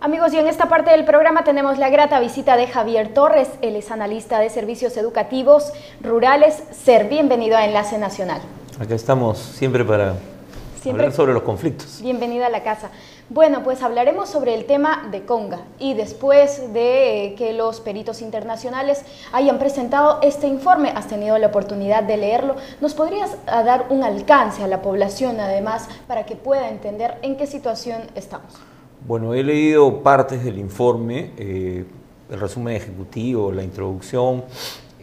Amigos, y en esta parte del programa tenemos la grata visita de Javier Torres. Él es analista de servicios educativos rurales. Ser bienvenido a Enlace Nacional. Acá estamos siempre para hablar sobre los conflictos. Bienvenido a la casa. Bueno, pues hablaremos sobre el tema de Conga y después de que los peritos internacionales hayan presentado este informe, has tenido la oportunidad de leerlo, ¿nos podrías dar un alcance a la población además para que pueda entender en qué situación estamos? Bueno, he leído partes del informe, el resumen ejecutivo, la introducción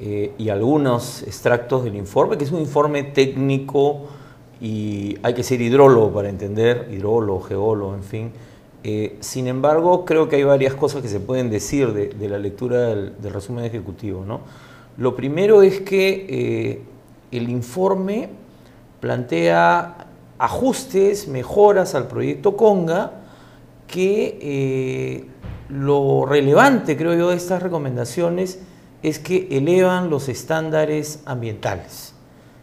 y algunos extractos del informe, que es un informe técnico y hay que ser hidrólogo para entender, hidrólogo, geólogo, en fin. Sin embargo, creo que hay varias cosas que se pueden decir de la lectura del resumen ejecutivo, ¿no? Lo primero es que el informe plantea ajustes, mejoras al proyecto Conga, que lo relevante, creo yo, de estas recomendaciones es que elevan los estándares ambientales.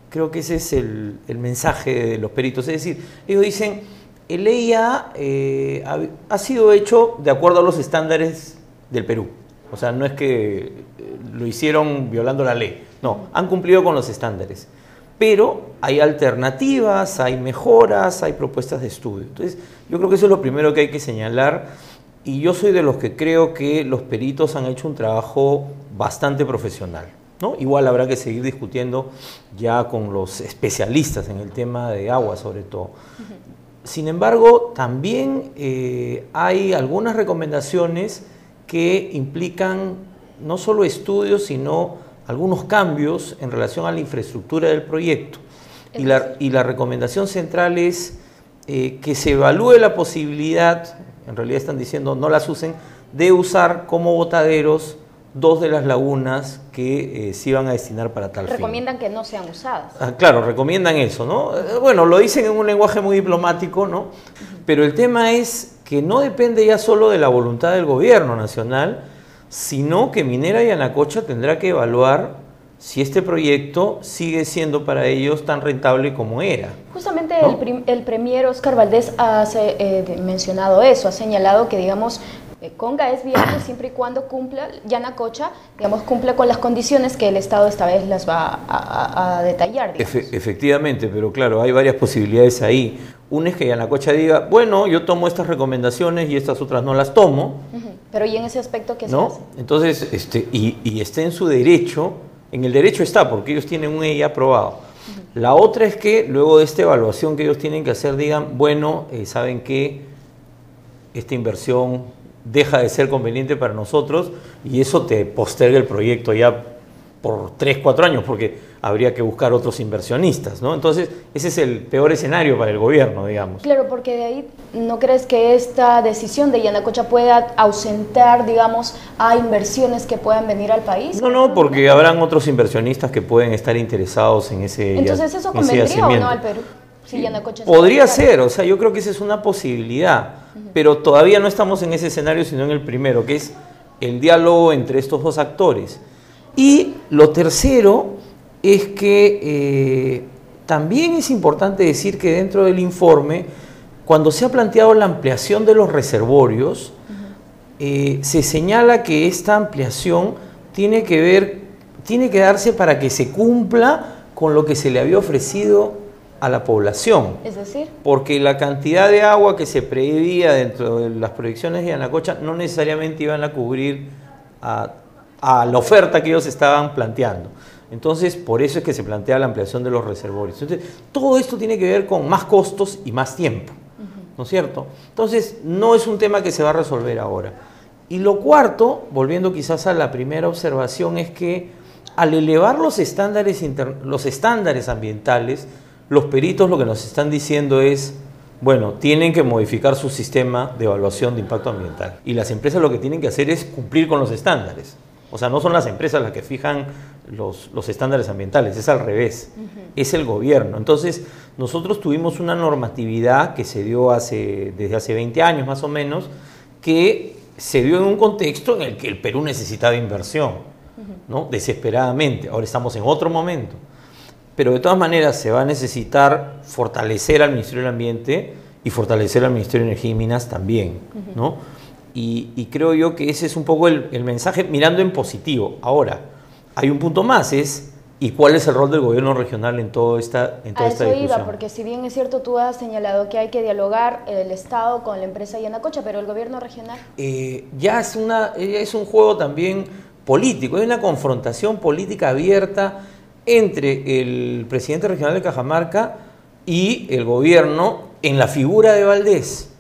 Creo que ese es el mensaje de los peritos. Es decir, ellos dicen, el EIA ha sido hecho de acuerdo a los estándares del Perú. O sea, no es que lo hicieron violando la ley. No, han cumplido con los estándares. Pero hay alternativas, hay mejoras, hay propuestas de estudio. Entonces, yo creo que eso es lo primero que hay que señalar. Y yo soy de los que creo que los peritos han hecho un trabajo bastante profesional, ¿no? Igual habrá que seguir discutiendo ya con los especialistas en el tema de agua, sobre todo. Sin embargo, también hay algunas recomendaciones que implican no solo estudios, sino algunos cambios en relación a la infraestructura del proyecto. Y la recomendación central es que se evalúe la posibilidad, en realidad están diciendo no las usen, de usar como botaderos dos de las lagunas que se iban a destinar para tal fin. Recomiendan que no sean usadas. Claro, recomiendan eso, ¿no? Bueno, lo dicen en un lenguaje muy diplomático, ¿no? Pero el tema es que no depende ya solo de la voluntad del gobierno nacional, sino que Minera Yanacocha tendrá que evaluar si este proyecto sigue siendo para ellos tan rentable como era. Justamente, ¿no? el premier Óscar Valdés ha mencionado eso, ha señalado que, digamos, Conga es viable siempre y cuando cumpla, Yanacocha, digamos, cumpla con las condiciones que el Estado esta vez las va a detallar. Efectivamente, pero claro, hay varias posibilidades ahí. Una es que Yanacocha diga, bueno, yo tomo estas recomendaciones y estas otras no las tomo. Pero ¿y en ese aspecto qué se hace? Entonces, y está en su derecho, en el derecho está, porque ellos tienen un EIA aprobado. La otra es que luego de esta evaluación que ellos tienen que hacer, digan, bueno, ¿saben qué? Esta inversión deja de ser conveniente para nosotros y eso te posterga el proyecto ya por 3, 4 años, porque habría que buscar otros inversionistas, ¿no? Entonces, ese es el peor escenario para el gobierno, digamos. Claro, porque de ahí, ¿no crees que esta decisión de Yanacocha pueda ausentar, digamos, a inversiones que puedan venir al país? No, porque habrán otros inversionistas que pueden estar interesados en ese yacimiento. Entonces, ¿eso convendría o no al Perú? Si Yanacocha podría ser, o sea, yo creo que esa es una posibilidad, pero todavía no estamos en ese escenario, sino en el primero, que es el diálogo entre estos dos actores. Y lo tercero es que también es importante decir que dentro del informe, cuando se ha planteado la ampliación de los reservorios, se señala que esta ampliación tiene que darse para que se cumpla con lo que se le había ofrecido a la población. Es decir, porque la cantidad de agua que se preveía dentro de las proyecciones de Yanacocha no necesariamente iban a cubrir a la oferta que ellos estaban planteando. Entonces, por eso es que se plantea la ampliación de los reservorios. Entonces, todo esto tiene que ver con más costos y más tiempo, ¿no es cierto? Entonces, no es un tema que se va a resolver ahora. Y lo cuarto, volviendo quizás a la primera observación, es que al elevar los estándares ambientales, los peritos lo que nos están diciendo es, bueno, tienen que modificar su sistema de evaluación de impacto ambiental. Y las empresas lo que tienen que hacer es cumplir con los estándares. O sea, no son las empresas las que fijan los estándares ambientales, es al revés, es el gobierno. Entonces, nosotros tuvimos una normatividad que se dio desde hace 20 años más o menos, que se dio en un contexto en el que el Perú necesitaba inversión, ¿no? Desesperadamente. Ahora estamos en otro momento. Pero de todas maneras se va a necesitar fortalecer al Ministerio del Ambiente y fortalecer al Ministerio de Energía y Minas también, ¿no? y creo yo que ese es un poco el mensaje mirando en positivo. Ahora, hay un punto más, ¿y cuál es el rol del gobierno regional en toda esta discusión? Iba, porque si bien es cierto, tú has señalado que hay que dialogar el Estado con la empresa Yanacocha, pero el gobierno regional... Ya es un juego también político, hay una confrontación política abierta entre el presidente regional de Cajamarca y el gobierno en la figura de Valdés.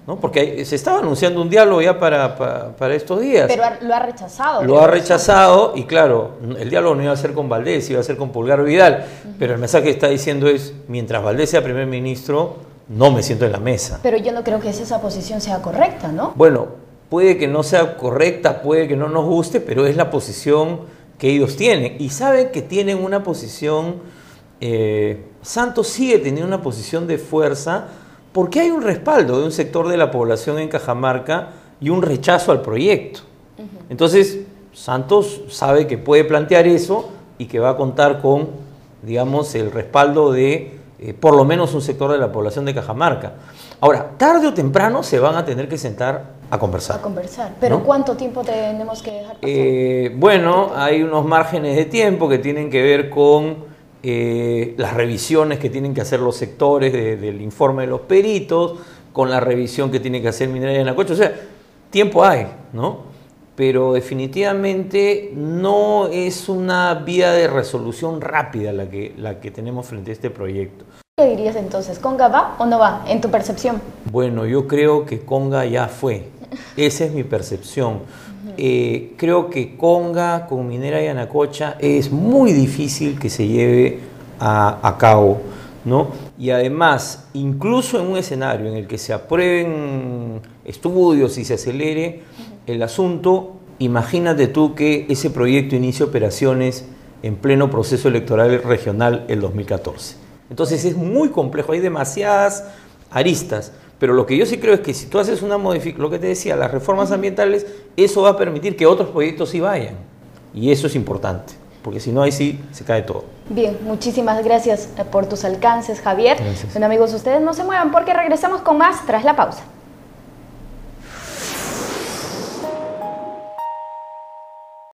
¿No? Porque se estaba anunciando un diálogo ya para estos días. Pero lo ha rechazado. Lo ha rechazado y claro, el diálogo no iba a ser con Valdés, iba a ser con Pulgar Vidal. Pero el mensaje que está diciendo es, mientras Valdés sea primer ministro, no me siento en la mesa. Pero yo no creo que esa posición sea correcta, ¿no? Bueno, puede que no sea correcta, puede que no nos guste, pero es la posición que ellos tienen. Y saben que tienen una posición, Santos sigue teniendo una posición de fuerza, porque hay un respaldo de un sector de la población en Cajamarca y un rechazo al proyecto. Entonces, Santos sabe que puede plantear eso y que va a contar con, digamos, el respaldo de por lo menos un sector de la población de Cajamarca. Ahora, tarde o temprano se van a tener que sentar a conversar. A conversar. ¿Pero ¿no? cuánto tiempo tenemos que dejar pasar? Bueno, hay unos márgenes de tiempo que tienen que ver con las revisiones que tienen que hacer los sectores del informe de los peritos, con la revisión que tiene que hacer Minera Yanacocha. O sea, tiempo hay, ¿no? Pero definitivamente no es una vía de resolución rápida la que tenemos frente a este proyecto. ¿Qué dirías entonces? ¿Conga va o no va, en tu percepción? Bueno, yo creo que Conga ya fue. Esa es mi percepción. Creo que Conga con Minera Yanacocha es muy difícil que se lleve a cabo, ¿no? Y además, incluso en un escenario en el que se aprueben estudios y se acelere el asunto, imagínate tú que ese proyecto inicie operaciones en pleno proceso electoral regional el 2014. Entonces es muy complejo, hay demasiadas aristas. Pero lo que yo sí creo es que si tú haces una modificación, lo que te decía, las reformas ambientales, eso va a permitir que otros proyectos sí vayan. Y eso es importante, porque si no, ahí sí se cae todo. Bien, muchísimas gracias por tus alcances, Javier. Gracias. Bueno, amigos, ustedes no se muevan porque regresamos con más tras la pausa.